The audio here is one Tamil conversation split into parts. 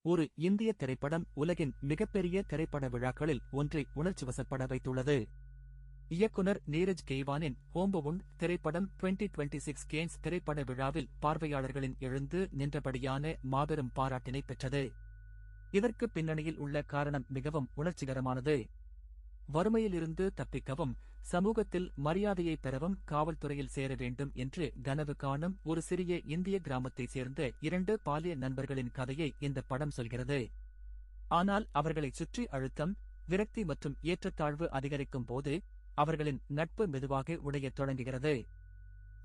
ஒரு இந்திய திரைப்படம் உலகின் மிகப்பெரிய திரைப்பட விழாக்களில் ஒன்றை உணர்ச்சிவசப்பட வைத்துள்ளது. இயக்குனர் நீரஜ் கெய்வானின் ஹோம்பவுண்ட் திரைப்படம் 2026 கேன்ஸ் திரைப்பட விழாவில் பார்வையாளர்களின் எழுந்து நின்றபடியான மாபெரும் பாராட்டினை பெற்றது. இதற்கு பின்னணியில் உள்ள காரணம் மிகவும் உணர்ச்சிகரமானது. வறுமையிலிருந்து தப்பிக்கவும், சமூகத்தில் மரியாதையை பெறவும் காவல்துறையில் சேர வேண்டும் என்று கனவு காணும் ஒரு சிறிய இந்திய கிராமத்தைச் சேர்ந்த 2 பாலிய நண்பர்களின் கதையை இந்த படம் சொல்கிறது. ஆனால் அவர்களைச் சுற்றி அழுத்தம், விரக்தி மற்றும் ஏற்றத்தாழ்வு அதிகரிக்கும் போது அவர்களின் நட்பு மெதுவாக உடையத் தொடங்குகிறது.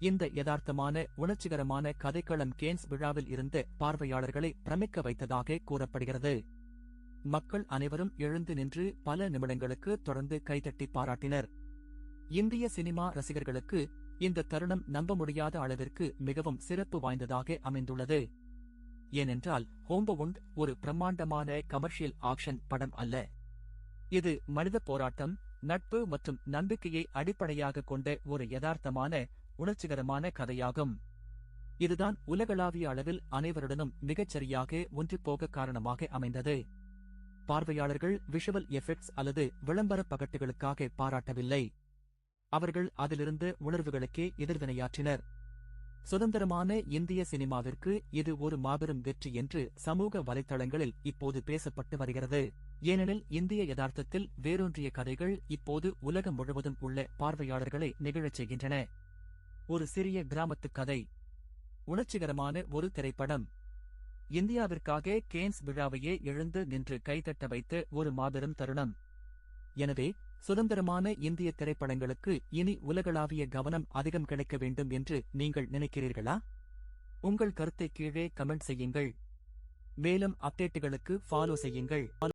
இந்த யதார்த்தமான உணர்ச்சிகரமான கதைக்களம் கேன்ஸ் விழாவில் இருந்த பார்வையாளர்களை பிரமிக்க வைத்ததாக கூறப்படுகிறது. மக்கள் அனைவரும் எழுந்து நின்று பல நிமிடங்களுக்கு தொடர்ந்து கைதட்டி பாராட்டினர். இந்திய சினிமா ரசிகர்களுக்கு இந்த தருணம் நம்ப முடியாத அளவிற்கு மிகவும் சிறப்பு வாய்ந்ததாக அமைந்துள்ளது. ஏனென்றால் ஹோம்பவுண்ட் ஒரு பிரம்மாண்டமான கமர்ஷியல் ஆக்ஷன் படம் அல்ல. இது மனித போராட்டம், நட்பு மற்றும் நம்பிக்கையை அடிப்படையாக கொண்ட ஒரு யதார்த்தமான, உணர்ச்சிகரமான கதையாகும். இதுதான் உலகளாவிய அளவில் அனைவருடனும் மிகச்சரியாக ஒன்றிப்போக காரணமாக அமைந்தது. பார்வையாளர்கள் விஷுவல் எஃபெக்ட்ஸ் அல்லது விளம்பர பகட்டுகளுக்காக பாராட்டவில்லை. அவர்கள் அதிலிருந்து உணர்வுகளுக்கே எதிர்வினையாற்றினர். சுதந்திரமான இந்திய சினிமாவிற்கு இது ஒரு மாபெரும் வெற்றி என்று சமூக வலைத்தளங்களில் இப்போது பேசப்பட்டு வருகிறது. ஏனெனில் இந்திய யதார்த்தத்தில் வேரூன்றிய கதைகள் இப்போது உலகம் முழுவதும் உள்ள பார்வையாளர்களை நெகிழச் செய்கின்றன. ஒரு சிறிய கிராமத்துக் கதை, உணர்ச்சிகரமான ஒரு திரைப்படம், இந்தியாவிற்காக கேன்ஸ் விழாவையே எழுந்து நின்று கைதட்ட வைத்த ஒரு மாபெரும் தருணம். எனவே சுதந்திரமான இந்திய திரைப்படங்களுக்கு இனி உலகளாவிய கவனம் அதிகம் கிடைக்க வேண்டும் என்று நீங்கள் நினைக்கிறீர்களா? உங்கள் கருத்தை கீழே கமெண்ட் செய்யுங்கள். மேலும் அப்டேட்டுகளுக்கு ஃபாலோ செய்யுங்கள்.